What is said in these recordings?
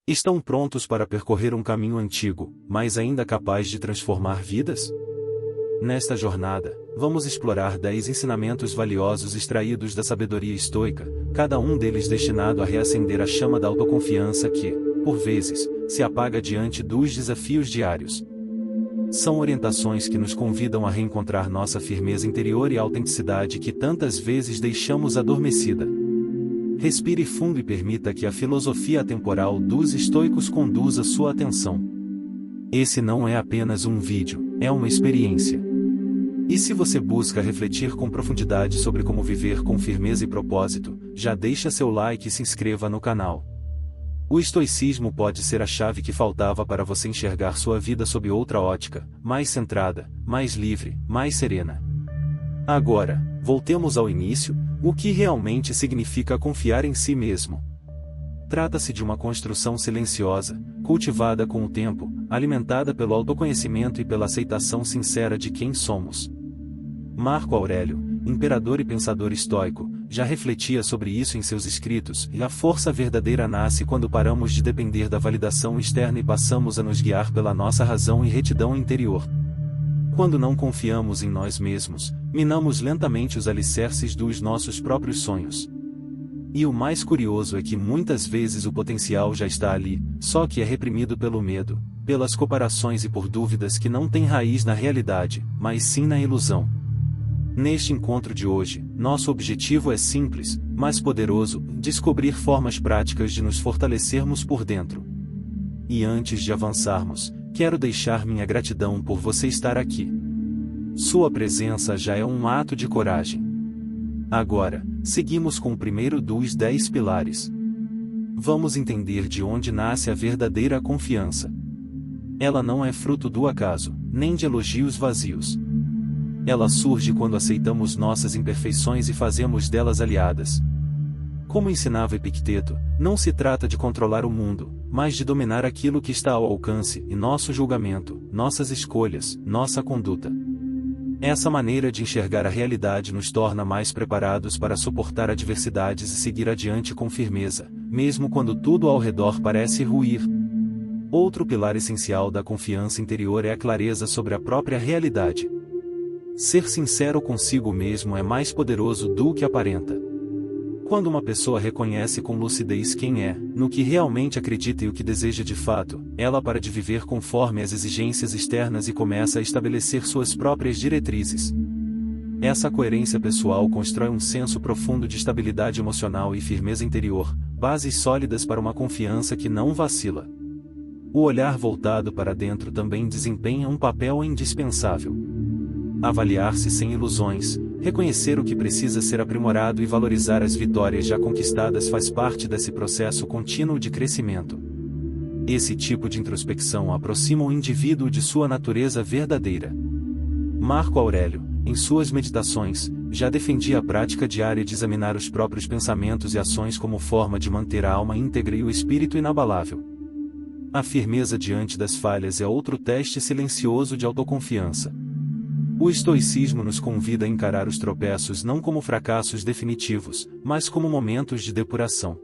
Estão prontos para percorrer um caminho antigo, mas ainda capaz de transformar vidas? Nesta jornada, vamos explorar 10 ensinamentos valiosos extraídos da sabedoria estoica, cada um deles destinado a reacender a chama da autoconfiança que, por vezes, se apaga diante dos desafios diários. São orientações que nos convidam a reencontrar nossa firmeza interior e a autenticidade que tantas vezes deixamos adormecida. Respire fundo e permita que a filosofia atemporal dos estoicos conduza sua atenção. Esse não é apenas um vídeo, é uma experiência. E se você busca refletir com profundidade sobre como viver com firmeza e propósito, já deixa seu like e se inscreva no canal. O estoicismo pode ser a chave que faltava para você enxergar sua vida sob outra ótica, mais centrada, mais livre, mais serena. Agora, voltemos ao início, o que realmente significa confiar em si mesmo. Trata-se de uma construção silenciosa, cultivada com o tempo, alimentada pelo autoconhecimento e pela aceitação sincera de quem somos. Marco Aurélio, imperador e pensador estoico, já refletia sobre isso em seus escritos, e a força verdadeira nasce quando paramos de depender da validação externa e passamos a nos guiar pela nossa razão e retidão interior. Quando não confiamos em nós mesmos, minamos lentamente os alicerces dos nossos próprios sonhos. E o mais curioso é que muitas vezes o potencial já está ali, só que é reprimido pelo medo, pelas comparações e por dúvidas que não têm raiz na realidade, mas sim na ilusão. Neste encontro de hoje, nosso objetivo é simples, mas poderoso: descobrir formas práticas de nos fortalecermos por dentro. E antes de avançarmos, quero deixar minha gratidão por você estar aqui. Sua presença já é um ato de coragem. Agora, seguimos com o primeiro dos 10 pilares. Vamos entender de onde nasce a verdadeira confiança. Ela não é fruto do acaso, nem de elogios vazios. Ela surge quando aceitamos nossas imperfeições e fazemos delas aliadas. Como ensinava Epicteto, não se trata de controlar o mundo, mas de dominar aquilo que está ao alcance, e nosso julgamento, nossas escolhas, nossa conduta. Essa maneira de enxergar a realidade nos torna mais preparados para suportar adversidades e seguir adiante com firmeza, mesmo quando tudo ao redor parece ruir. Outro pilar essencial da confiança interior é a clareza sobre a própria realidade. Ser sincero consigo mesmo é mais poderoso do que aparenta. Quando uma pessoa reconhece com lucidez quem é, no que realmente acredita e o que deseja de fato, ela para de viver conforme as exigências externas e começa a estabelecer suas próprias diretrizes. Essa coerência pessoal constrói um senso profundo de estabilidade emocional e firmeza interior, bases sólidas para uma confiança que não vacila. O olhar voltado para dentro também desempenha um papel indispensável. Avaliar-se sem ilusões, reconhecer o que precisa ser aprimorado e valorizar as vitórias já conquistadas faz parte desse processo contínuo de crescimento. Esse tipo de introspecção aproxima o indivíduo de sua natureza verdadeira. Marco Aurélio, em suas meditações, já defendia a prática diária de examinar os próprios pensamentos e ações como forma de manter a alma íntegra e o espírito inabalável. A firmeza diante das falhas é outro teste silencioso de autoconfiança. O estoicismo nos convida a encarar os tropeços não como fracassos definitivos, mas como momentos de depuração.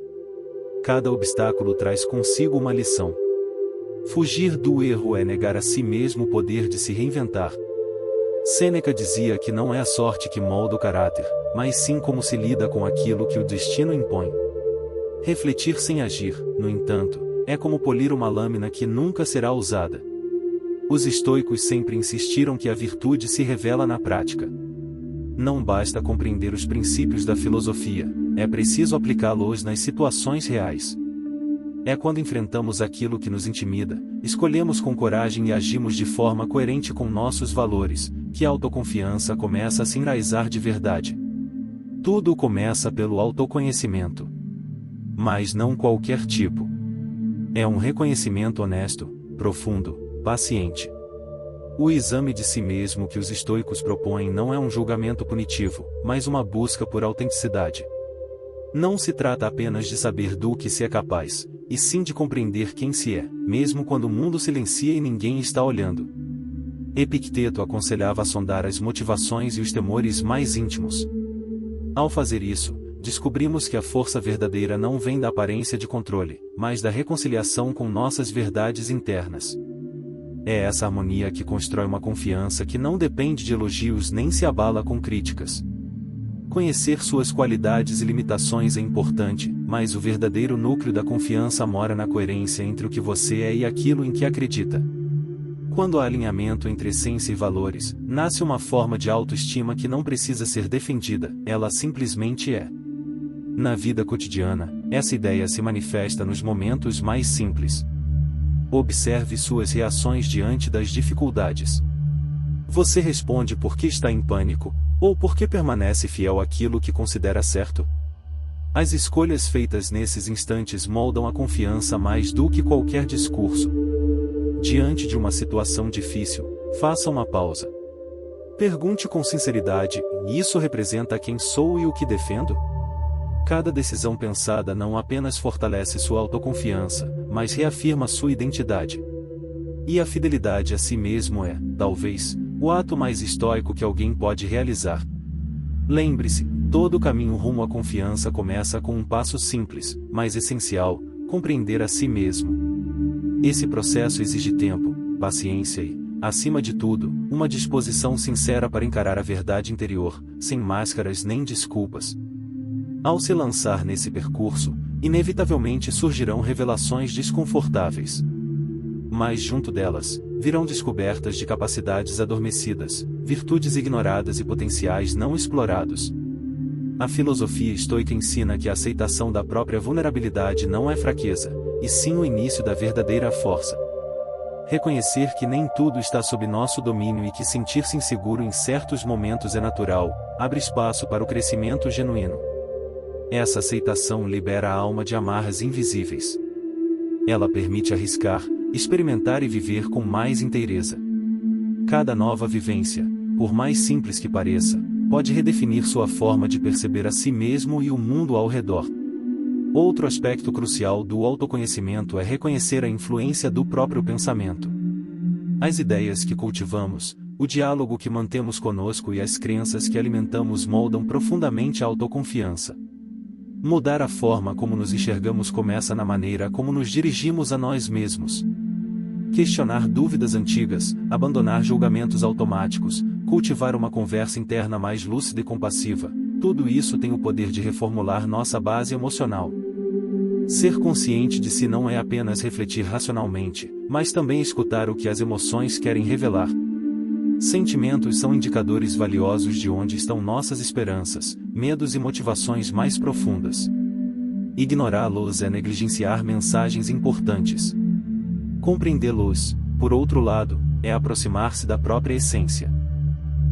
Cada obstáculo traz consigo uma lição. Fugir do erro é negar a si mesmo o poder de se reinventar. Sêneca dizia que não é a sorte que molda o caráter, mas sim como se lida com aquilo que o destino impõe. Refletir sem agir, no entanto, é como polir uma lâmina que nunca será usada. Os estoicos sempre insistiram que a virtude se revela na prática. Não basta compreender os princípios da filosofia, é preciso aplicá-los nas situações reais. É quando enfrentamos aquilo que nos intimida, escolhemos com coragem e agimos de forma coerente com nossos valores, que a autoconfiança começa a se enraizar de verdade. Tudo começa pelo autoconhecimento. Mas não qualquer tipo. É um reconhecimento honesto, profundo, paciente. O exame de si mesmo que os estoicos propõem não é um julgamento punitivo, mas uma busca por autenticidade. Não se trata apenas de saber do que se é capaz, e sim de compreender quem se é, mesmo quando o mundo silencia e ninguém está olhando. Epicteto aconselhava a sondar as motivações e os temores mais íntimos. Ao fazer isso, descobrimos que a força verdadeira não vem da aparência de controle, mas da reconciliação com nossas verdades internas. É essa harmonia que constrói uma confiança que não depende de elogios nem se abala com críticas. Conhecer suas qualidades e limitações é importante, mas o verdadeiro núcleo da confiança mora na coerência entre o que você é e aquilo em que acredita. Quando há alinhamento entre essência e valores, nasce uma forma de autoestima que não precisa ser defendida, ela simplesmente é. Na vida cotidiana, essa ideia se manifesta nos momentos mais simples. Observe suas reações diante das dificuldades. Você responde porque está em pânico, ou porque permanece fiel àquilo que considera certo? As escolhas feitas nesses instantes moldam a confiança mais do que qualquer discurso. Diante de uma situação difícil, faça uma pausa. Pergunte com sinceridade: isso representa quem sou e o que defendo? Cada decisão pensada não apenas fortalece sua autoconfiança, mas reafirma sua identidade. E a fidelidade a si mesmo é, talvez, o ato mais estoico que alguém pode realizar. Lembre-se, todo caminho rumo à confiança começa com um passo simples, mas essencial: compreender a si mesmo. Esse processo exige tempo, paciência e, acima de tudo, uma disposição sincera para encarar a verdade interior, sem máscaras nem desculpas. Ao se lançar nesse percurso, inevitavelmente surgirão revelações desconfortáveis. Mas junto delas, virão descobertas de capacidades adormecidas, virtudes ignoradas e potenciais não explorados. A filosofia estoica ensina que a aceitação da própria vulnerabilidade não é fraqueza, e sim o início da verdadeira força. Reconhecer que nem tudo está sob nosso domínio e que sentir-se inseguro em certos momentos é natural, abre espaço para o crescimento genuíno. Essa aceitação libera a alma de amarras invisíveis. Ela permite arriscar, experimentar e viver com mais inteireza. Cada nova vivência, por mais simples que pareça, pode redefinir sua forma de perceber a si mesmo e o mundo ao redor. Outro aspecto crucial do autoconhecimento é reconhecer a influência do próprio pensamento. As ideias que cultivamos, o diálogo que mantemos conosco e as crenças que alimentamos moldam profundamente a autoconfiança. Mudar a forma como nos enxergamos começa na maneira como nos dirigimos a nós mesmos. Questionar dúvidas antigas, abandonar julgamentos automáticos, cultivar uma conversa interna mais lúcida e compassiva, tudo isso tem o poder de reformular nossa base emocional. Ser consciente de si não é apenas refletir racionalmente, mas também escutar o que as emoções querem revelar. Sentimentos são indicadores valiosos de onde estão nossas esperanças, medos e motivações mais profundas. Ignorá-los é negligenciar mensagens importantes. Compreendê-los, por outro lado, é aproximar-se da própria essência.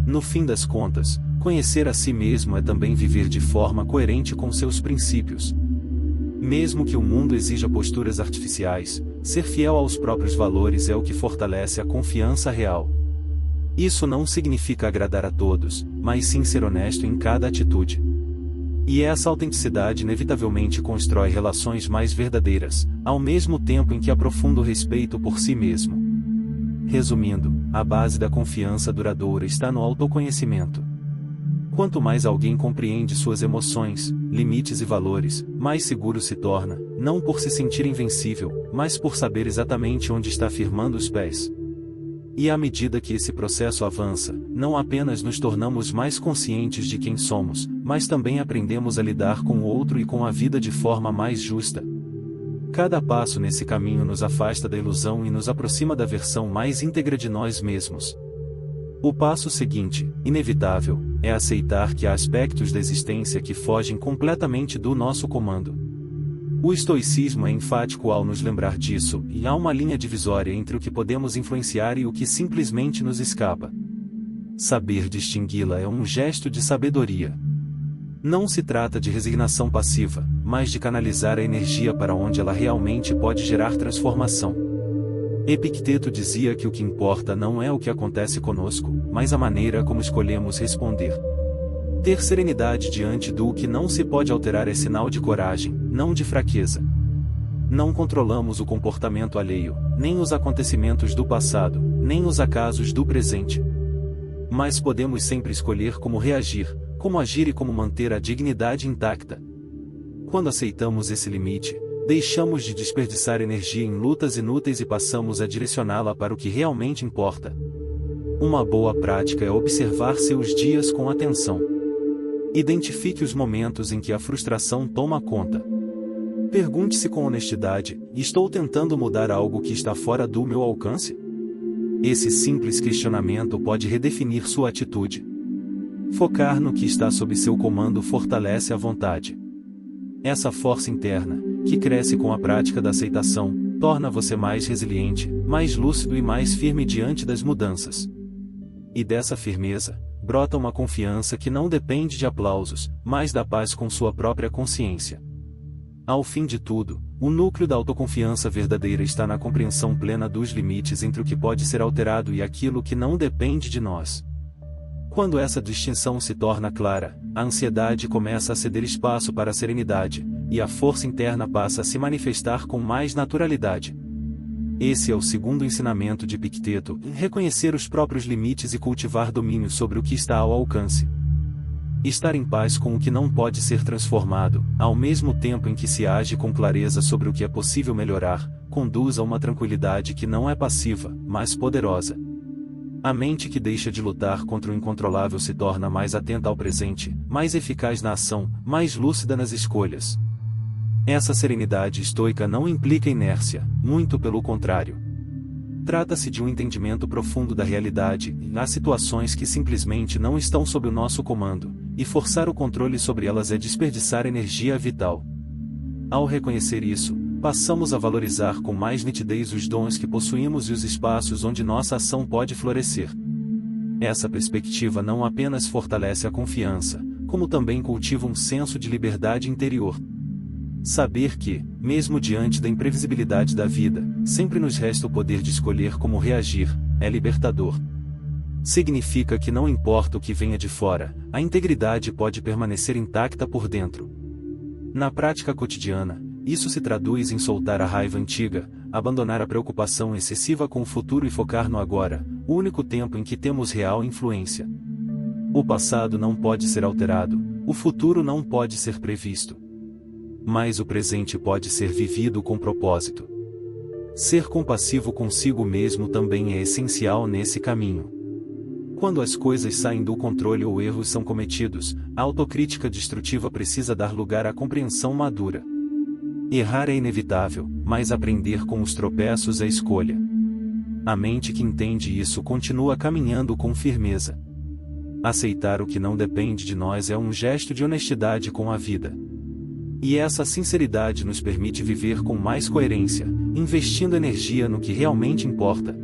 No fim das contas, conhecer a si mesmo é também viver de forma coerente com seus princípios. Mesmo que o mundo exija posturas artificiais, ser fiel aos próprios valores é o que fortalece a confiança real. Isso não significa agradar a todos, mas sim ser honesto em cada atitude. E essa autenticidade inevitavelmente constrói relações mais verdadeiras, ao mesmo tempo em que aprofunda o respeito por si mesmo. Resumindo, a base da confiança duradoura está no autoconhecimento. Quanto mais alguém compreende suas emoções, limites e valores, mais seguro se torna, não por se sentir invencível, mas por saber exatamente onde está firmando os pés. E à medida que esse processo avança, não apenas nos tornamos mais conscientes de quem somos, mas também aprendemos a lidar com o outro e com a vida de forma mais justa. Cada passo nesse caminho nos afasta da ilusão e nos aproxima da versão mais íntegra de nós mesmos. O passo seguinte, inevitável, é aceitar que há aspectos da existência que fogem completamente do nosso comando. O estoicismo é enfático ao nos lembrar disso, e há uma linha divisória entre o que podemos influenciar e o que simplesmente nos escapa. Saber distingui-la é um gesto de sabedoria. Não se trata de resignação passiva, mas de canalizar a energia para onde ela realmente pode gerar transformação. Epicteto dizia que o que importa não é o que acontece conosco, mas a maneira como escolhemos responder. Ter serenidade diante do que não se pode alterar é sinal de coragem, não de fraqueza. Não controlamos o comportamento alheio, nem os acontecimentos do passado, nem os acasos do presente. Mas podemos sempre escolher como reagir, como agir e como manter a dignidade intacta, Quando aceitamos esse limite, deixamos de desperdiçar energia em lutas inúteis e passamos a direcioná-la para o que realmente importa. Uma boa prática é observar seus dias com atenção. Identifique os momentos em que a frustração toma conta. Pergunte-se com honestidade: estou tentando mudar algo que está fora do meu alcance? Esse simples questionamento pode redefinir sua atitude. Focar no que está sob seu comando fortalece a vontade. Essa força interna, que cresce com a prática da aceitação, torna você mais resiliente, mais lúcido e mais firme diante das mudanças. E dessa firmeza, brota uma confiança que não depende de aplausos, mas da paz com sua própria consciência. Ao fim de tudo, o núcleo da autoconfiança verdadeira está na compreensão plena dos limites entre o que pode ser alterado e aquilo que não depende de nós. Quando essa distinção se torna clara, a ansiedade começa a ceder espaço para a serenidade, e a força interna passa a se manifestar com mais naturalidade. Esse é o segundo ensinamento de Epicteto: reconhecer os próprios limites e cultivar domínio sobre o que está ao alcance. Estar em paz com o que não pode ser transformado, ao mesmo tempo em que se age com clareza sobre o que é possível melhorar, conduz a uma tranquilidade que não é passiva, mas poderosa. A mente que deixa de lutar contra o incontrolável se torna mais atenta ao presente, mais eficaz na ação, mais lúcida nas escolhas. Essa serenidade estoica não implica inércia, muito pelo contrário. Trata-se de um entendimento profundo da realidade, há situações que simplesmente não estão sob o nosso comando, e forçar o controle sobre elas é desperdiçar energia vital. Ao reconhecer isso, passamos a valorizar com mais nitidez os dons que possuímos e os espaços onde nossa ação pode florescer. Essa perspectiva não apenas fortalece a confiança, como também cultiva um senso de liberdade interior. Saber que, mesmo diante da imprevisibilidade da vida, sempre nos resta o poder de escolher como reagir, é libertador. Significa que não importa o que venha de fora, a integridade pode permanecer intacta por dentro. Na prática cotidiana, isso se traduz em soltar a raiva antiga, abandonar a preocupação excessiva com o futuro e focar no agora, o único tempo em que temos real influência. O passado não pode ser alterado, o futuro não pode ser previsto. Mas o presente pode ser vivido com propósito. Ser compassivo consigo mesmo também é essencial nesse caminho. Quando as coisas saem do controle ou erros são cometidos, a autocrítica destrutiva precisa dar lugar à compreensão madura. Errar é inevitável, mas aprender com os tropeços é escolha. A mente que entende isso continua caminhando com firmeza. Aceitar o que não depende de nós é um gesto de honestidade com a vida. E essa sinceridade nos permite viver com mais coerência, investindo energia no que realmente importa.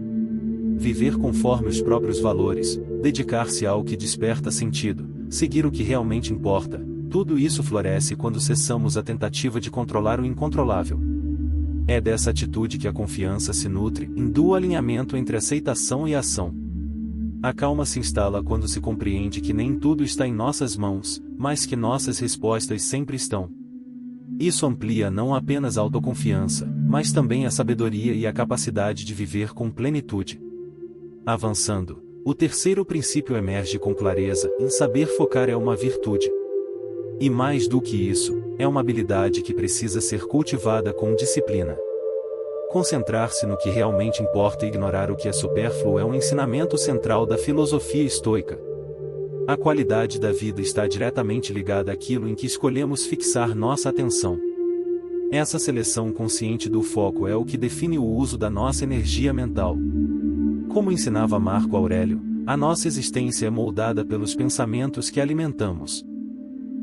Viver conforme os próprios valores, dedicar-se ao que desperta sentido, seguir o que realmente importa, tudo isso floresce quando cessamos a tentativa de controlar o incontrolável. É dessa atitude que a confiança se nutre, em do alinhamento entre aceitação e ação. A calma se instala quando se compreende que nem tudo está em nossas mãos, mas que nossas respostas sempre estão. Isso amplia não apenas a autoconfiança, mas também a sabedoria e a capacidade de viver com plenitude. Avançando, o terceiro princípio emerge com clareza: em saber focar é uma virtude. E mais do que isso, é uma habilidade que precisa ser cultivada com disciplina. Concentrar-se no que realmente importa e ignorar o que é supérfluo é um ensinamento central da filosofia estoica. A qualidade da vida está diretamente ligada àquilo em que escolhemos fixar nossa atenção. Essa seleção consciente do foco é o que define o uso da nossa energia mental. Como ensinava Marco Aurélio, a nossa existência é moldada pelos pensamentos que alimentamos.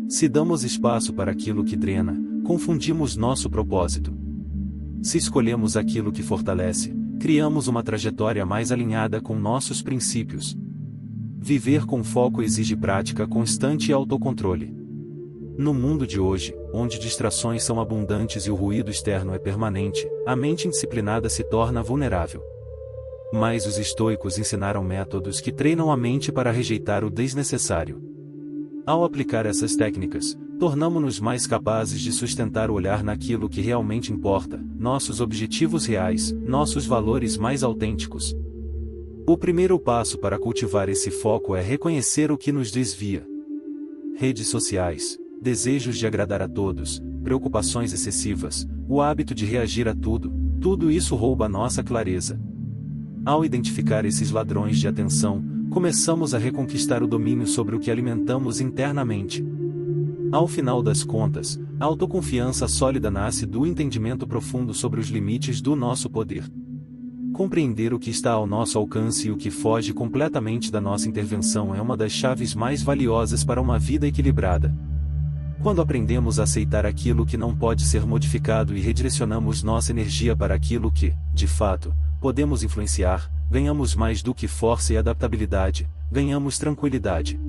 Se damos espaço para aquilo que drena, confundimos nosso propósito. Se escolhemos aquilo que fortalece, criamos uma trajetória mais alinhada com nossos princípios. Viver com foco exige prática constante e autocontrole. No mundo de hoje, onde distrações são abundantes e o ruído externo é permanente, a mente indisciplinada se torna vulnerável. Mas os estoicos ensinaram métodos que treinam a mente para rejeitar o desnecessário. Ao aplicar essas técnicas, tornamo-nos mais capazes de sustentar o olhar naquilo que realmente importa, nossos objetivos reais, nossos valores mais autênticos. O primeiro passo para cultivar esse foco é reconhecer o que nos desvia. Redes sociais, desejos de agradar a todos, preocupações excessivas, o hábito de reagir a tudo isso rouba nossa clareza. Ao identificar esses ladrões de atenção, começamos a reconquistar o domínio sobre o que alimentamos internamente. Ao final das contas, a autoconfiança sólida nasce do entendimento profundo sobre os limites do nosso poder. Compreender o que está ao nosso alcance e o que foge completamente da nossa intervenção é uma das chaves mais valiosas para uma vida equilibrada. Quando aprendemos a aceitar aquilo que não pode ser modificado e redirecionamos nossa energia para aquilo que, de fato, podemos influenciar, ganhamos mais do que força e adaptabilidade, ganhamos tranquilidade.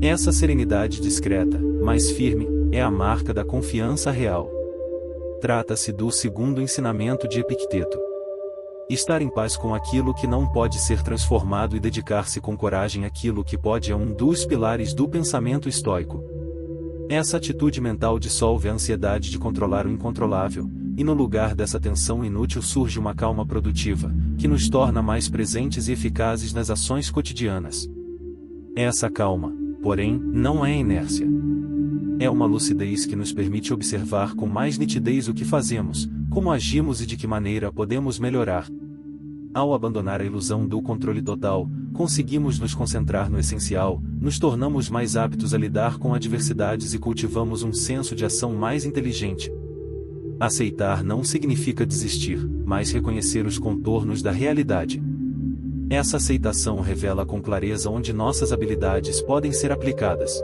Essa serenidade discreta, mas firme, é a marca da confiança real. Trata-se do segundo ensinamento de Epicteto. Estar em paz com aquilo que não pode ser transformado e dedicar-se com coragem àquilo que pode é um dos pilares do pensamento estoico. Essa atitude mental dissolve a ansiedade de controlar o incontrolável, e no lugar dessa tensão inútil surge uma calma produtiva, que nos torna mais presentes e eficazes nas ações cotidianas. Essa calma, porém, não é inércia. É uma lucidez que nos permite observar com mais nitidez o que fazemos, como agimos e de que maneira podemos melhorar. Ao abandonar a ilusão do controle total, conseguimos nos concentrar no essencial, nos tornamos mais aptos a lidar com adversidades e cultivamos um senso de ação mais inteligente. Aceitar não significa desistir, mas reconhecer os contornos da realidade. Essa aceitação revela com clareza onde nossas habilidades podem ser aplicadas.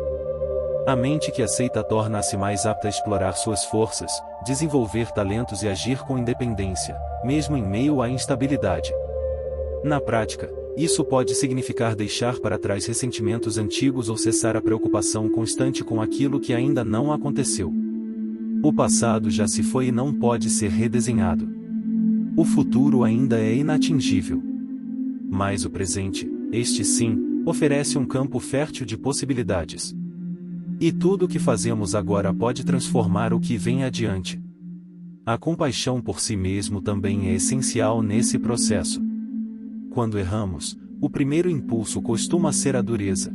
A mente que aceita torna-se mais apta a explorar suas forças, desenvolver talentos e agir com independência, mesmo em meio à instabilidade. Na prática, isso pode significar deixar para trás ressentimentos antigos ou cessar a preocupação constante com aquilo que ainda não aconteceu. O passado já se foi e não pode ser redesenhado. O futuro ainda é inatingível. Mas o presente, este sim, oferece um campo fértil de possibilidades. E tudo o que fazemos agora pode transformar o que vem adiante. A compaixão por si mesmo também é essencial nesse processo. Quando erramos, o primeiro impulso costuma ser a dureza.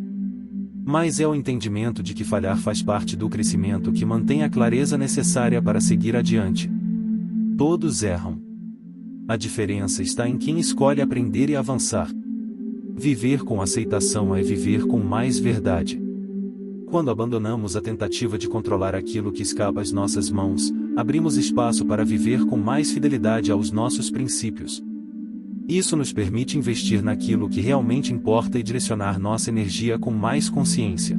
Mas é o entendimento de que falhar faz parte do crescimento que mantém a clareza necessária para seguir adiante. Todos erram. A diferença está em quem escolhe aprender e avançar. Viver com aceitação é viver com mais verdade. Quando abandonamos a tentativa de controlar aquilo que escapa às nossas mãos, abrimos espaço para viver com mais fidelidade aos nossos princípios. Isso nos permite investir naquilo que realmente importa e direcionar nossa energia com mais consciência.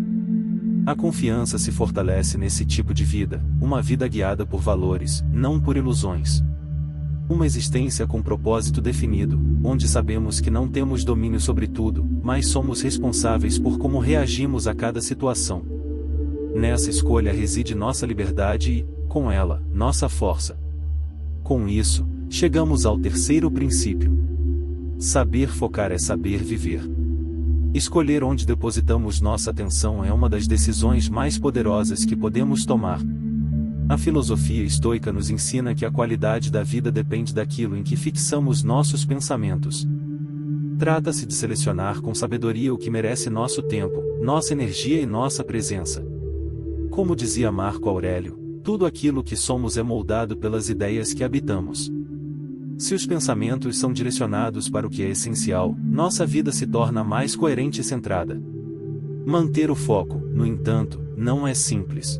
A confiança se fortalece nesse tipo de vida, uma vida guiada por valores, não por ilusões. Uma existência com propósito definido, onde sabemos que não temos domínio sobre tudo, mas somos responsáveis por como reagimos a cada situação. Nessa escolha reside nossa liberdade e, com ela, nossa força. Com isso, chegamos ao terceiro princípio. Saber focar é saber viver. Escolher onde depositamos nossa atenção é uma das decisões mais poderosas que podemos tomar. A filosofia estoica nos ensina que a qualidade da vida depende daquilo em que fixamos nossos pensamentos. Trata-se de selecionar com sabedoria o que merece nosso tempo, nossa energia e nossa presença. Como dizia Marco Aurélio, tudo aquilo que somos é moldado pelas ideias que habitamos. Se os pensamentos são direcionados para o que é essencial, nossa vida se torna mais coerente e centrada. Manter o foco, no entanto, não é simples.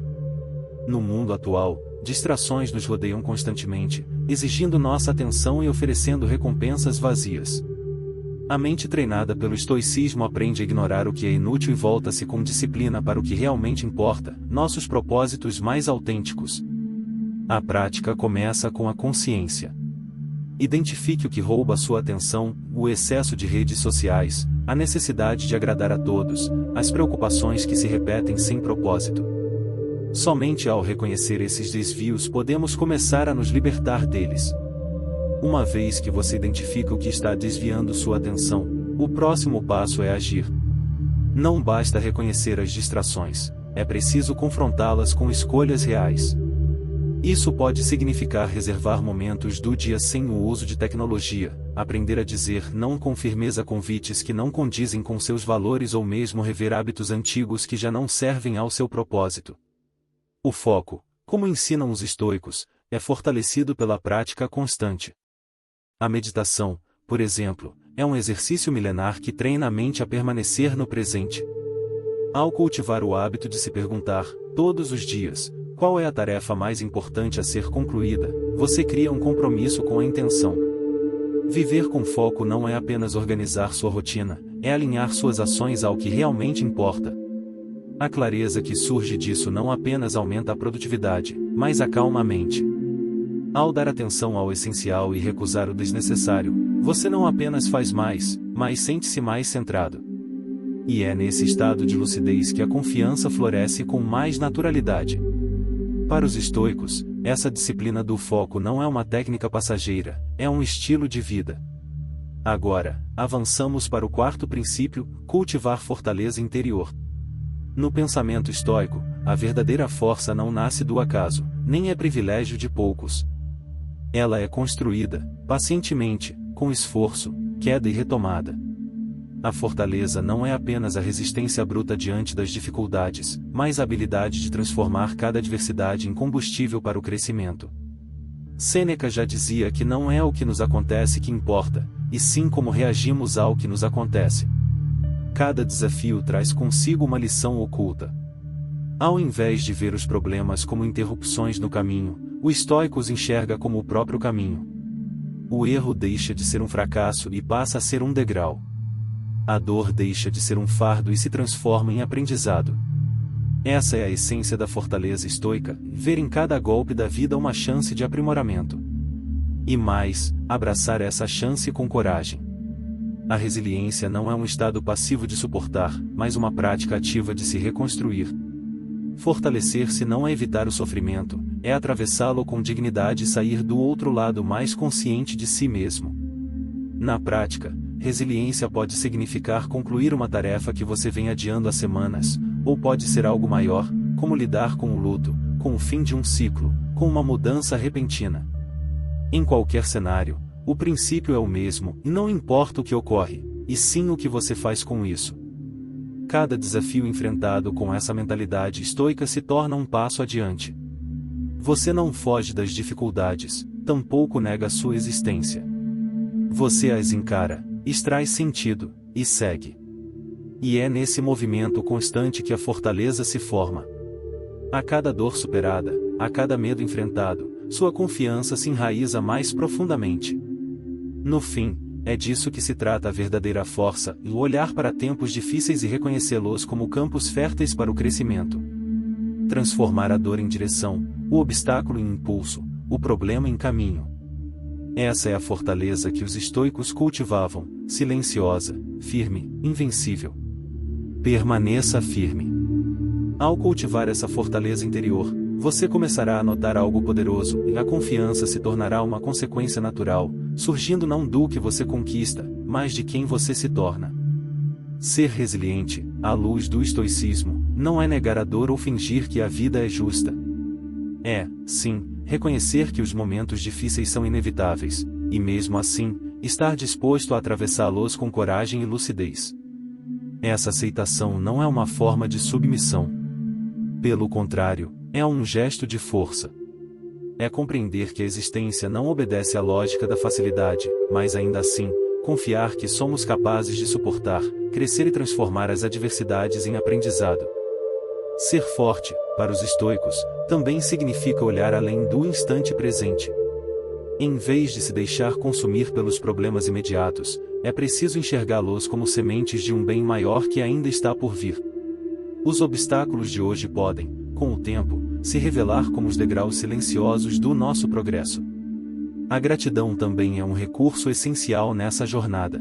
No mundo atual, distrações nos rodeiam constantemente, exigindo nossa atenção e oferecendo recompensas vazias. A mente treinada pelo estoicismo aprende a ignorar o que é inútil e volta-se com disciplina para o que realmente importa, nossos propósitos mais autênticos. A prática começa com a consciência. Identifique o que rouba sua atenção, o excesso de redes sociais, a necessidade de agradar a todos, as preocupações que se repetem sem propósito. Somente ao reconhecer esses desvios podemos começar a nos libertar deles. Uma vez que você identifica o que está desviando sua atenção, o próximo passo é agir. Não basta reconhecer as distrações, é preciso confrontá-las com escolhas reais. Isso pode significar reservar momentos do dia sem o uso de tecnologia, aprender a dizer não com firmeza a convites que não condizem com seus valores ou mesmo rever hábitos antigos que já não servem ao seu propósito. O foco, como ensinam os estoicos, é fortalecido pela prática constante. A meditação, por exemplo, é um exercício milenar que treina a mente a permanecer no presente. Ao cultivar o hábito de se perguntar, todos os dias, qual é a tarefa mais importante a ser concluída, você cria um compromisso com a intenção. Viver com foco não é apenas organizar sua rotina, é alinhar suas ações ao que realmente importa. A clareza que surge disso não apenas aumenta a produtividade, mas acalma a mente. Ao dar atenção ao essencial e recusar o desnecessário, você não apenas faz mais, mas sente-se mais centrado. E é nesse estado de lucidez que a confiança floresce com mais naturalidade. Para os estoicos, essa disciplina do foco não é uma técnica passageira, é um estilo de vida. Agora, avançamos para o quarto princípio, cultivar fortaleza interior. No pensamento estoico, a verdadeira força não nasce do acaso, nem é privilégio de poucos. Ela é construída, pacientemente, com esforço, queda e retomada. A fortaleza não é apenas a resistência bruta diante das dificuldades, mas a habilidade de transformar cada adversidade em combustível para o crescimento. Sêneca já dizia que não é o que nos acontece que importa, e sim como reagimos ao que nos acontece. Cada desafio traz consigo uma lição oculta. Ao invés de ver os problemas como interrupções no caminho, o estoico os enxerga como o próprio caminho. O erro deixa de ser um fracasso e passa a ser um degrau. A dor deixa de ser um fardo e se transforma em aprendizado. Essa é a essência da fortaleza estoica, ver em cada golpe da vida uma chance de aprimoramento. E mais, abraçar essa chance com coragem. A resiliência não é um estado passivo de suportar, mas uma prática ativa de se reconstruir. Fortalecer-se não é evitar o sofrimento, é atravessá-lo com dignidade e sair do outro lado mais consciente de si mesmo. Na prática, resiliência pode significar concluir uma tarefa que você vem adiando há semanas, ou pode ser algo maior, como lidar com o luto, com o fim de um ciclo, com uma mudança repentina. Em qualquer cenário, o princípio é o mesmo, e não importa o que ocorre, e sim o que você faz com isso. Cada desafio enfrentado com essa mentalidade estoica se torna um passo adiante. Você não foge das dificuldades, tampouco nega sua existência. Você as encara, extrai sentido, e segue. E é nesse movimento constante que a fortaleza se forma. A cada dor superada, a cada medo enfrentado, sua confiança se enraiza mais profundamente. No fim, é disso que se trata a verdadeira força, o olhar para tempos difíceis e reconhecê-los como campos férteis para o crescimento. Transformar a dor em direção, o obstáculo em impulso, o problema em caminho. Essa é a fortaleza que os estoicos cultivavam, silenciosa, firme, invencível. Permaneça firme. Ao cultivar essa fortaleza interior, você começará a notar algo poderoso, e a confiança se tornará uma consequência natural, surgindo não do que você conquista, mas de quem você se torna. Ser resiliente, à luz do estoicismo, não é negar a dor ou fingir que a vida é justa. É, sim, reconhecer que os momentos difíceis são inevitáveis, e mesmo assim, estar disposto a atravessá-los com coragem e lucidez. Essa aceitação não é uma forma de submissão. Pelo contrário, é um gesto de força. É compreender que a existência não obedece à lógica da facilidade, mas ainda assim, confiar que somos capazes de suportar, crescer e transformar as adversidades em aprendizado. Ser forte, para os estoicos, também significa olhar além do instante presente. Em vez de se deixar consumir pelos problemas imediatos, é preciso enxergá-los como sementes de um bem maior que ainda está por vir. Os obstáculos de hoje podem, com o tempo, se revelar como os degraus silenciosos do nosso progresso. A gratidão também é um recurso essencial nessa jornada.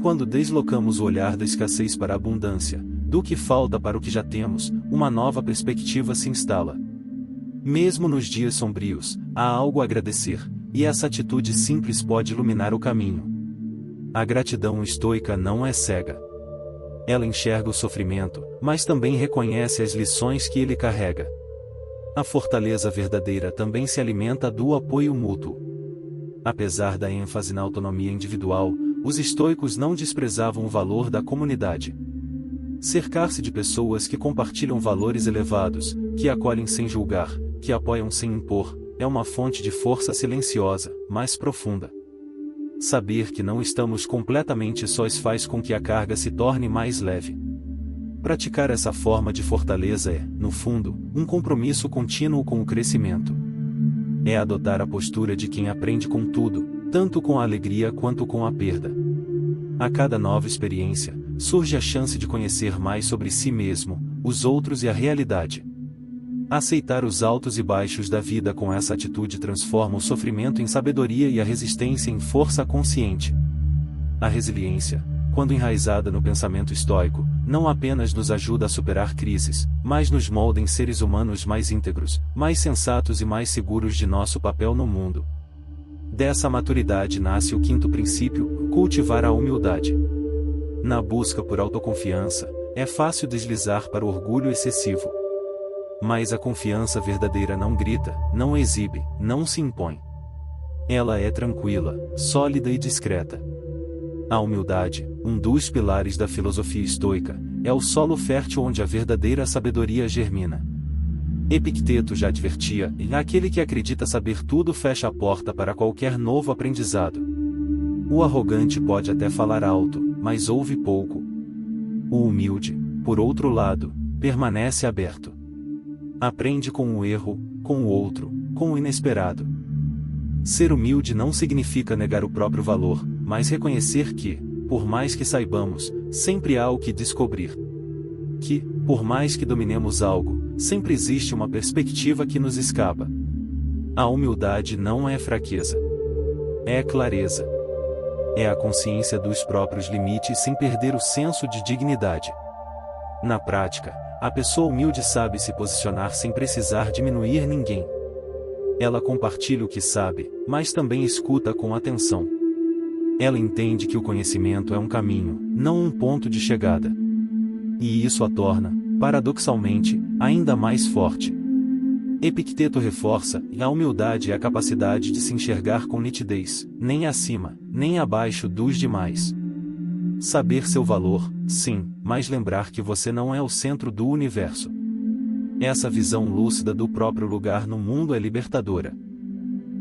Quando deslocamos o olhar da escassez para a abundância, do que falta para o que já temos, uma nova perspectiva se instala. Mesmo nos dias sombrios, há algo a agradecer, e essa atitude simples pode iluminar o caminho. A gratidão estoica não é cega. Ela enxerga o sofrimento, mas também reconhece as lições que ele carrega. A fortaleza verdadeira também se alimenta do apoio mútuo. Apesar da ênfase na autonomia individual, os estoicos não desprezavam o valor da comunidade. Cercar-se de pessoas que compartilham valores elevados, que acolhem sem julgar, que apoiam sem impor, é uma fonte de força silenciosa, mas profunda. Saber que não estamos completamente sós faz com que a carga se torne mais leve. Praticar essa forma de fortaleza é, no fundo, um compromisso contínuo com o crescimento. É adotar a postura de quem aprende com tudo, tanto com a alegria quanto com a perda. A cada nova experiência, surge a chance de conhecer mais sobre si mesmo, os outros e a realidade. Aceitar os altos e baixos da vida com essa atitude transforma o sofrimento em sabedoria e a resistência em força consciente. A resiliência, quando enraizada no pensamento estoico, não apenas nos ajuda a superar crises, mas nos molda em seres humanos mais íntegros, mais sensatos e mais seguros de nosso papel no mundo. Dessa maturidade nasce o quinto princípio, cultivar a humildade. Na busca por autoconfiança, é fácil deslizar para o orgulho excessivo. Mas a confiança verdadeira não grita, não exibe, não se impõe. Ela é tranquila, sólida e discreta. A humildade, um dos pilares da filosofia estoica, é o solo fértil onde a verdadeira sabedoria germina. Epicteto já advertia, aquele que acredita saber tudo fecha a porta para qualquer novo aprendizado. O arrogante pode até falar alto, mas ouve pouco. O humilde, por outro lado, permanece aberto. Aprende com o erro, com o outro, com o inesperado. Ser humilde não significa negar o próprio valor, mas reconhecer que, por mais que saibamos, sempre há o que descobrir. Que, por mais que dominemos algo, sempre existe uma perspectiva que nos escapa. A humildade não é fraqueza. É clareza. É a consciência dos próprios limites sem perder o senso de dignidade. Na prática, a pessoa humilde sabe se posicionar sem precisar diminuir ninguém. Ela compartilha o que sabe, mas também escuta com atenção. Ela entende que o conhecimento é um caminho, não um ponto de chegada. E isso a torna, paradoxalmente, ainda mais forte. Epicteto reforça, a humildade é a capacidade de se enxergar com nitidez, nem acima, nem abaixo dos demais. Saber seu valor, sim, mas lembrar que você não é o centro do universo. Essa visão lúcida do próprio lugar no mundo é libertadora.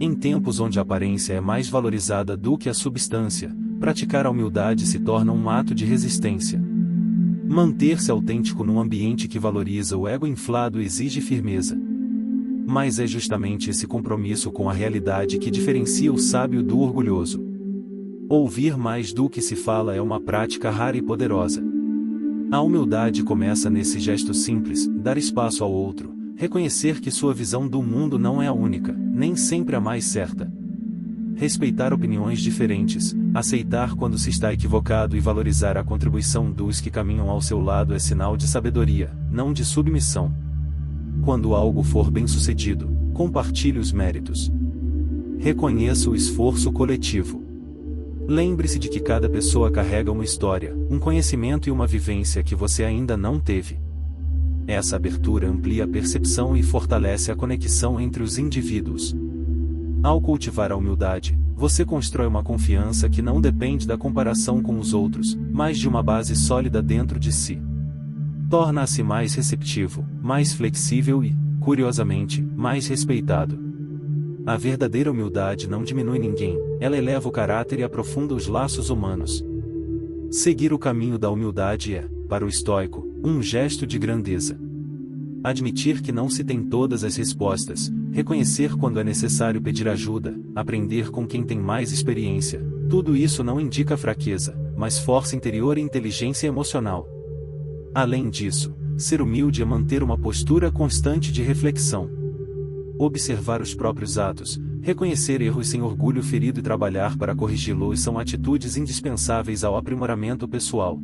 Em tempos onde a aparência é mais valorizada do que a substância, praticar a humildade se torna um ato de resistência. Manter-se autêntico num ambiente que valoriza o ego inflado exige firmeza. Mas é justamente esse compromisso com a realidade que diferencia o sábio do orgulhoso. Ouvir mais do que se fala é uma prática rara e poderosa. A humildade começa nesse gesto simples, dar espaço ao outro, reconhecer que sua visão do mundo não é a única, nem sempre a mais certa. Respeitar opiniões diferentes, aceitar quando se está equivocado e valorizar a contribuição dos que caminham ao seu lado é sinal de sabedoria, não de submissão. Quando algo for bem-sucedido, compartilhe os méritos. Reconheça o esforço coletivo. Lembre-se de que cada pessoa carrega uma história, um conhecimento e uma vivência que você ainda não teve. Essa abertura amplia a percepção e fortalece a conexão entre os indivíduos. Ao cultivar a humildade, você constrói uma confiança que não depende da comparação com os outros, mas de uma base sólida dentro de si. Torna-se mais receptivo, mais flexível e, curiosamente, mais respeitado. A verdadeira humildade não diminui ninguém, ela eleva o caráter e aprofunda os laços humanos. Seguir o caminho da humildade é, para o estoico, um gesto de grandeza. Admitir que não se tem todas as respostas, reconhecer quando é necessário pedir ajuda, aprender com quem tem mais experiência, tudo isso não indica fraqueza, mas força interior e inteligência emocional. Além disso, ser humilde é manter uma postura constante de reflexão. Observar os próprios atos, reconhecer erros sem orgulho ferido e trabalhar para corrigi-los são atitudes indispensáveis ao aprimoramento pessoal.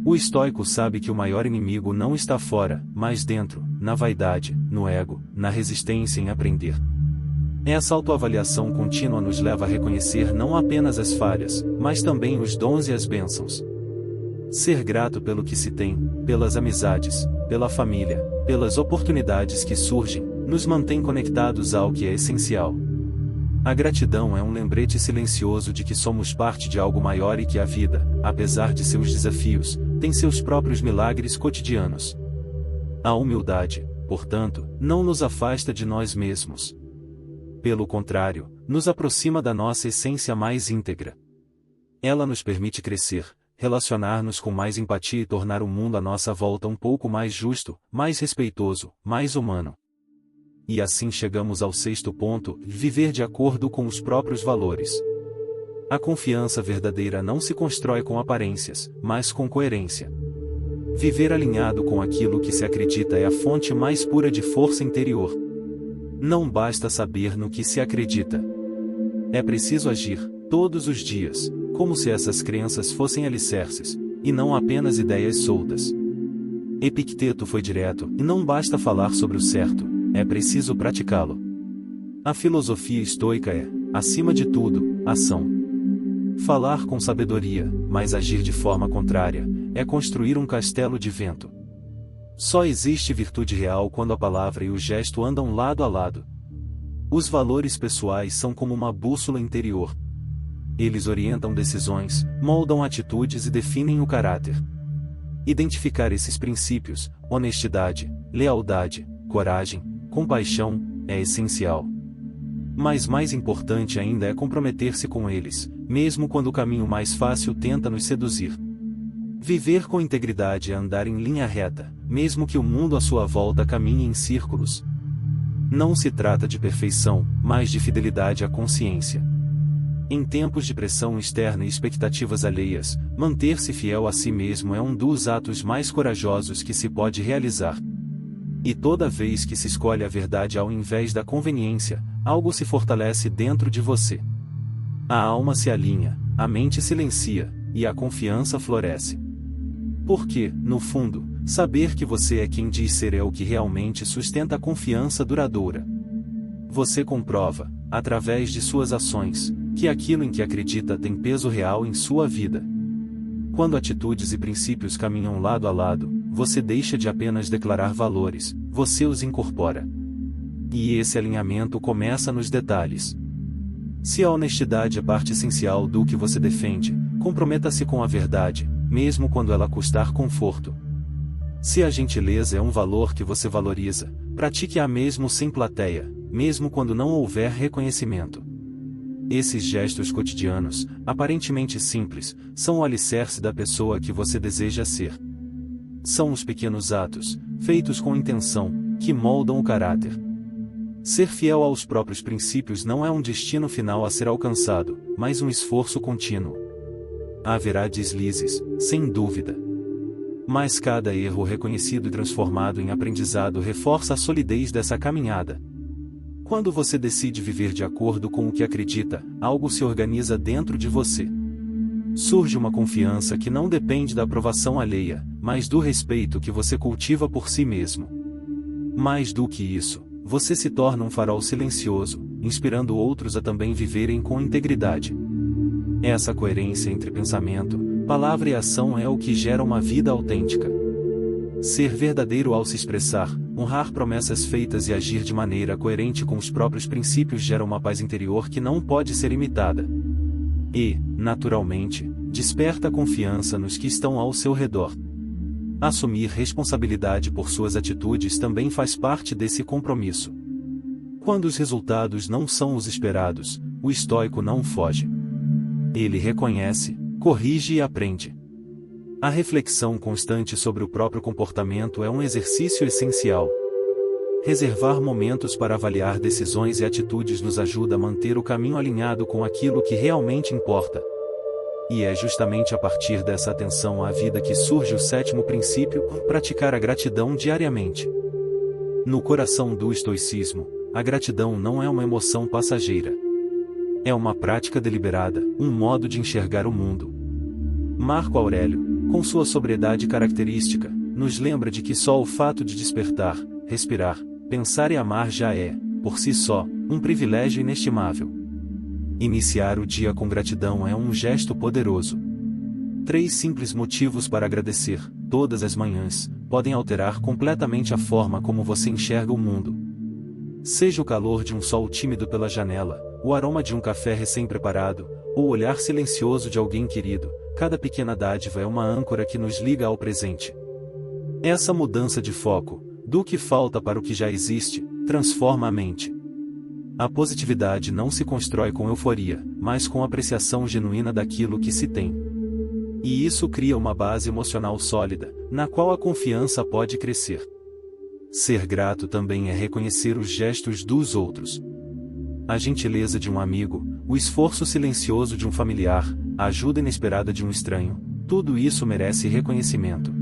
O estoico sabe que o maior inimigo não está fora, mas dentro, na vaidade, no ego, na resistência em aprender. Essa autoavaliação contínua nos leva a reconhecer não apenas as falhas, mas também os dons e as bênçãos. Ser grato pelo que se tem, pelas amizades, pela família, pelas oportunidades que surgem, nos mantém conectados ao que é essencial. A gratidão é um lembrete silencioso de que somos parte de algo maior e que a vida, apesar de seus desafios, tem seus próprios milagres cotidianos. A humildade, portanto, não nos afasta de nós mesmos. Pelo contrário, nos aproxima da nossa essência mais íntegra. Ela nos permite crescer, relacionar-nos com mais empatia e tornar o mundo à nossa volta um pouco mais justo, mais respeitoso, mais humano. E assim chegamos ao sexto ponto: viver de acordo com os próprios valores. A confiança verdadeira não se constrói com aparências, mas com coerência. Viver alinhado com aquilo que se acredita é a fonte mais pura de força interior. Não basta saber no que se acredita. É preciso agir, todos os dias, como se essas crenças fossem alicerces, e não apenas ideias soltas. Epicteto foi direto: e não basta falar sobre o certo, é preciso praticá-lo. A filosofia estoica é, acima de tudo, ação. Falar com sabedoria, mas agir de forma contrária, é construir um castelo de vento. Só existe virtude real quando a palavra e o gesto andam lado a lado. Os valores pessoais são como uma bússola interior. Eles orientam decisões, moldam atitudes e definem o caráter. Identificar esses princípios, honestidade, lealdade, coragem, compaixão, é essencial. Mas mais importante ainda é comprometer-se com eles, mesmo quando o caminho mais fácil tenta nos seduzir. Viver com integridade é andar em linha reta, mesmo que o mundo à sua volta caminhe em círculos. Não se trata de perfeição, mas de fidelidade à consciência. Em tempos de pressão externa e expectativas alheias, manter-se fiel a si mesmo é um dos atos mais corajosos que se pode realizar. E toda vez que se escolhe a verdade ao invés da conveniência, algo se fortalece dentro de você. A alma se alinha, a mente silencia, e a confiança floresce. Porque, no fundo, saber que você é quem diz ser é o que realmente sustenta a confiança duradoura. Você comprova, através de suas ações, que aquilo em que acredita tem peso real em sua vida. Quando atitudes e princípios caminham lado a lado, você deixa de apenas declarar valores, você os incorpora. E esse alinhamento começa nos detalhes. Se a honestidade é parte essencial do que você defende, comprometa-se com a verdade, mesmo quando ela custar conforto. Se a gentileza é um valor que você valoriza, pratique-a mesmo sem plateia, mesmo quando não houver reconhecimento. Esses gestos cotidianos, aparentemente simples, são o alicerce da pessoa que você deseja ser. São os pequenos atos, feitos com intenção, que moldam o caráter. Ser fiel aos próprios princípios não é um destino final a ser alcançado, mas um esforço contínuo. Haverá deslizes, sem dúvida. Mas cada erro reconhecido e transformado em aprendizado reforça a solidez dessa caminhada. Quando você decide viver de acordo com o que acredita, algo se organiza dentro de você. Surge uma confiança que não depende da aprovação alheia, mas do respeito que você cultiva por si mesmo. Mais do que isso, você se torna um farol silencioso, inspirando outros a também viverem com integridade. Essa coerência entre pensamento, palavra e ação é o que gera uma vida autêntica. Ser verdadeiro ao se expressar, honrar promessas feitas e agir de maneira coerente com os próprios princípios gera uma paz interior que não pode ser imitada. E, naturalmente, desperta confiança nos que estão ao seu redor. Assumir responsabilidade por suas atitudes também faz parte desse compromisso. Quando os resultados não são os esperados, o estoico não foge. Ele reconhece, corrige e aprende. A reflexão constante sobre o próprio comportamento é um exercício essencial. Reservar momentos para avaliar decisões e atitudes nos ajuda a manter o caminho alinhado com aquilo que realmente importa. E é justamente a partir dessa atenção à vida que surge o sétimo princípio: praticar a gratidão diariamente. No coração do estoicismo, a gratidão não é uma emoção passageira. É uma prática deliberada, um modo de enxergar o mundo. Marco Aurélio, com sua sobriedade característica, nos lembra de que só o fato de despertar, respirar, pensar e amar já é, por si só, um privilégio inestimável. Iniciar o dia com gratidão é um gesto poderoso. 3 simples motivos para agradecer, todas as manhãs, podem alterar completamente a forma como você enxerga o mundo. Seja o calor de um sol tímido pela janela, o aroma de um café recém-preparado, ou o olhar silencioso de alguém querido, cada pequena dádiva é uma âncora que nos liga ao presente. Essa mudança de foco, do que falta para o que já existe, transforma a mente. A positividade não se constrói com euforia, mas com apreciação genuína daquilo que se tem. E isso cria uma base emocional sólida, na qual a confiança pode crescer. Ser grato também é reconhecer os gestos dos outros. A gentileza de um amigo, o esforço silencioso de um familiar, a ajuda inesperada de um estranho, tudo isso merece reconhecimento.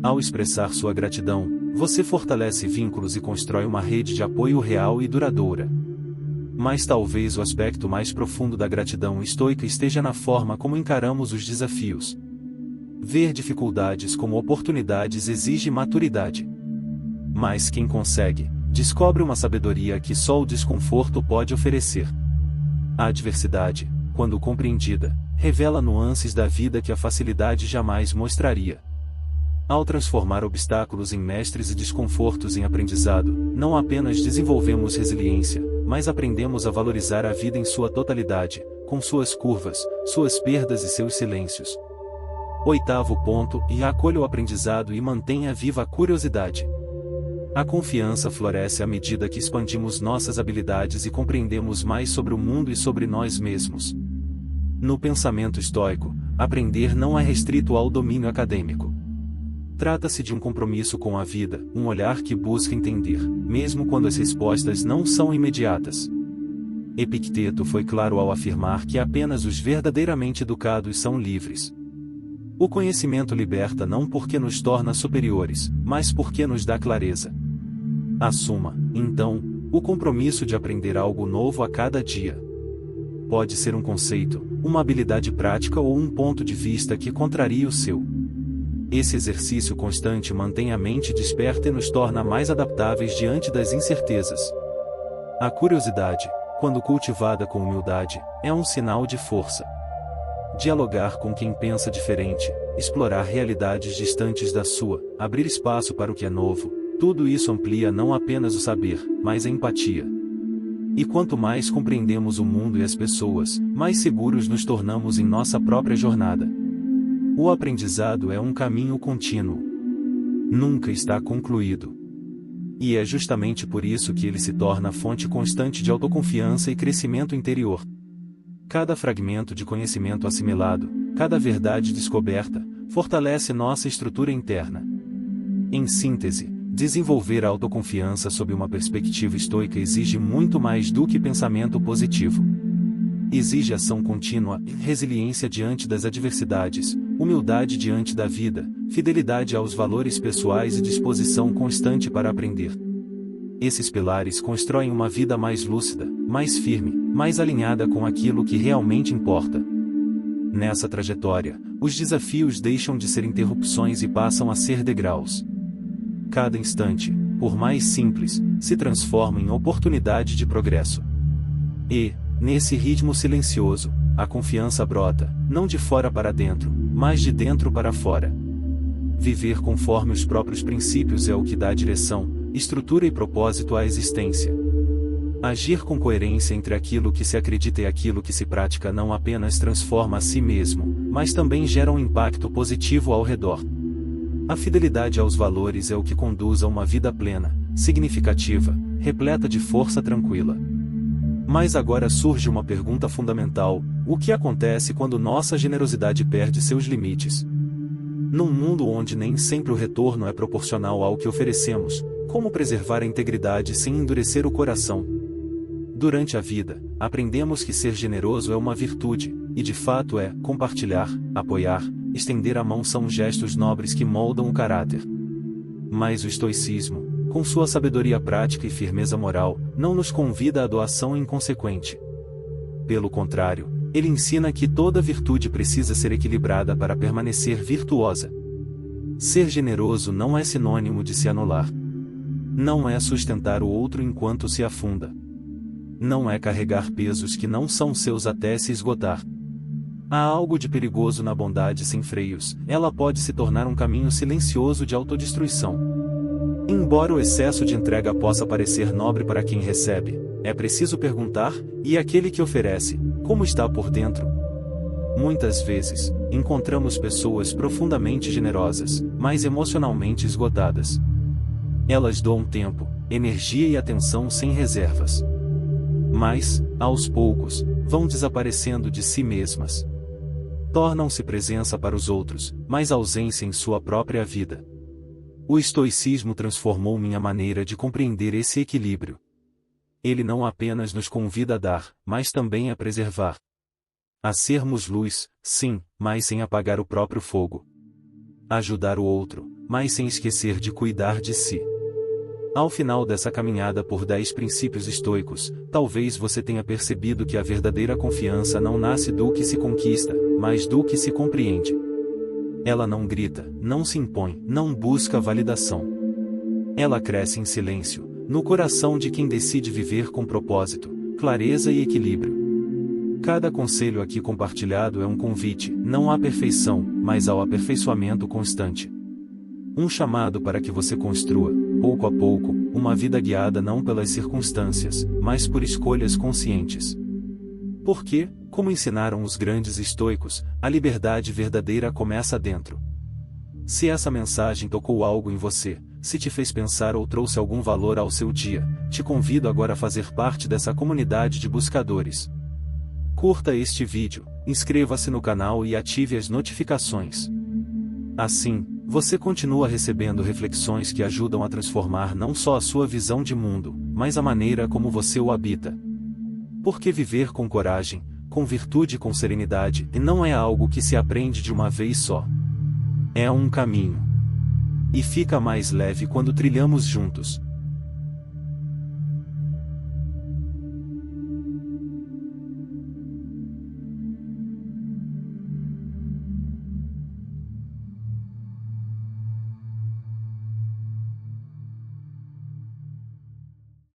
Ao expressar sua gratidão, você fortalece vínculos e constrói uma rede de apoio real e duradoura. Mas talvez o aspecto mais profundo da gratidão estoica esteja na forma como encaramos os desafios. Ver dificuldades como oportunidades exige maturidade. Mas quem consegue, descobre uma sabedoria que só o desconforto pode oferecer. A adversidade, quando compreendida, revela nuances da vida que a facilidade jamais mostraria. Ao transformar obstáculos em mestres e desconfortos em aprendizado, não apenas desenvolvemos resiliência, mas aprendemos a valorizar a vida em sua totalidade, com suas curvas, suas perdas e seus silêncios. 8º ponto, e acolha o aprendizado e mantenha viva a curiosidade. A confiança floresce à medida que expandimos nossas habilidades e compreendemos mais sobre o mundo e sobre nós mesmos. No pensamento estoico, aprender não é restrito ao domínio acadêmico. Trata-se de um compromisso com a vida, um olhar que busca entender, mesmo quando as respostas não são imediatas. Epicteto foi claro ao afirmar que apenas os verdadeiramente educados são livres. O conhecimento liberta não porque nos torna superiores, mas porque nos dá clareza. Assuma, então, o compromisso de aprender algo novo a cada dia. Pode ser um conceito, uma habilidade prática ou um ponto de vista que contraria o seu. Esse exercício constante mantém a mente desperta e nos torna mais adaptáveis diante das incertezas. A curiosidade, quando cultivada com humildade, é um sinal de força. Dialogar com quem pensa diferente, explorar realidades distantes da sua, abrir espaço para o que é novo, tudo isso amplia não apenas o saber, mas a empatia. E quanto mais compreendemos o mundo e as pessoas, mais seguros nos tornamos em nossa própria jornada. O aprendizado é um caminho contínuo. Nunca está concluído. E é justamente por isso que ele se torna fonte constante de autoconfiança e crescimento interior. Cada fragmento de conhecimento assimilado, cada verdade descoberta, fortalece nossa estrutura interna. Em síntese, desenvolver a autoconfiança sob uma perspectiva estoica exige muito mais do que pensamento positivo. Exige ação contínua, resiliência diante das adversidades, humildade diante da vida, fidelidade aos valores pessoais e disposição constante para aprender. Esses pilares constroem uma vida mais lúcida, mais firme, mais alinhada com aquilo que realmente importa. Nessa trajetória, os desafios deixam de ser interrupções e passam a ser degraus. Cada instante, por mais simples, se transforma em oportunidade de progresso. E, nesse ritmo silencioso, a confiança brota, não de fora para dentro, mas de dentro para fora. Viver conforme os próprios princípios é o que dá direção, estrutura e propósito à existência. Agir com coerência entre aquilo que se acredita e aquilo que se pratica não apenas transforma a si mesmo, mas também gera um impacto positivo ao redor. A fidelidade aos valores é o que conduz a uma vida plena, significativa, repleta de força tranquila. Mas agora surge uma pergunta fundamental: o que acontece quando nossa generosidade perde seus limites? Num mundo onde nem sempre o retorno é proporcional ao que oferecemos, como preservar a integridade sem endurecer o coração? Durante a vida, aprendemos que ser generoso é uma virtude, e de fato é, compartilhar, apoiar, estender a mão são gestos nobres que moldam o caráter. Mas o estoicismo, com sua sabedoria prática e firmeza moral, não nos convida à doação inconsequente. Pelo contrário, ele ensina que toda virtude precisa ser equilibrada para permanecer virtuosa. Ser generoso não é sinônimo de se anular. Não é sustentar o outro enquanto se afunda. Não é carregar pesos que não são seus até se esgotar. Há algo de perigoso na bondade sem freios, ela pode se tornar um caminho silencioso de autodestruição. Embora o excesso de entrega possa parecer nobre para quem recebe, é preciso perguntar, e aquele que oferece, como está por dentro? Muitas vezes, encontramos pessoas profundamente generosas, mas emocionalmente esgotadas. Elas doam tempo, energia e atenção sem reservas. Mas, aos poucos, vão desaparecendo de si mesmas. Tornam-se presença para os outros, mas ausência em sua própria vida. O estoicismo transformou minha maneira de compreender esse equilíbrio. Ele não apenas nos convida a dar, mas também a preservar. A sermos luz, sim, mas sem apagar o próprio fogo. Ajudar o outro, mas sem esquecer de cuidar de si. Ao final dessa caminhada por 10 princípios estoicos, talvez você tenha percebido que a verdadeira confiança não nasce do que se conquista, mas do que se compreende. Ela não grita, não se impõe, não busca validação. Ela cresce em silêncio, no coração de quem decide viver com propósito, clareza e equilíbrio. Cada conselho aqui compartilhado é um convite, não à perfeição, mas ao aperfeiçoamento constante. Um chamado para que você construa, pouco a pouco, uma vida guiada não pelas circunstâncias, mas por escolhas conscientes. Porque, como ensinaram os grandes estoicos, a liberdade verdadeira começa dentro. Se essa mensagem tocou algo em você, se te fez pensar ou trouxe algum valor ao seu dia, te convido agora a fazer parte dessa comunidade de buscadores. Curta este vídeo, inscreva-se no canal e ative as notificações. Assim, você continua recebendo reflexões que ajudam a transformar não só a sua visão de mundo, mas a maneira como você o habita. Porque viver com coragem, com virtude e com serenidade, não é algo que se aprende de uma vez só. É um caminho. E fica mais leve quando trilhamos juntos,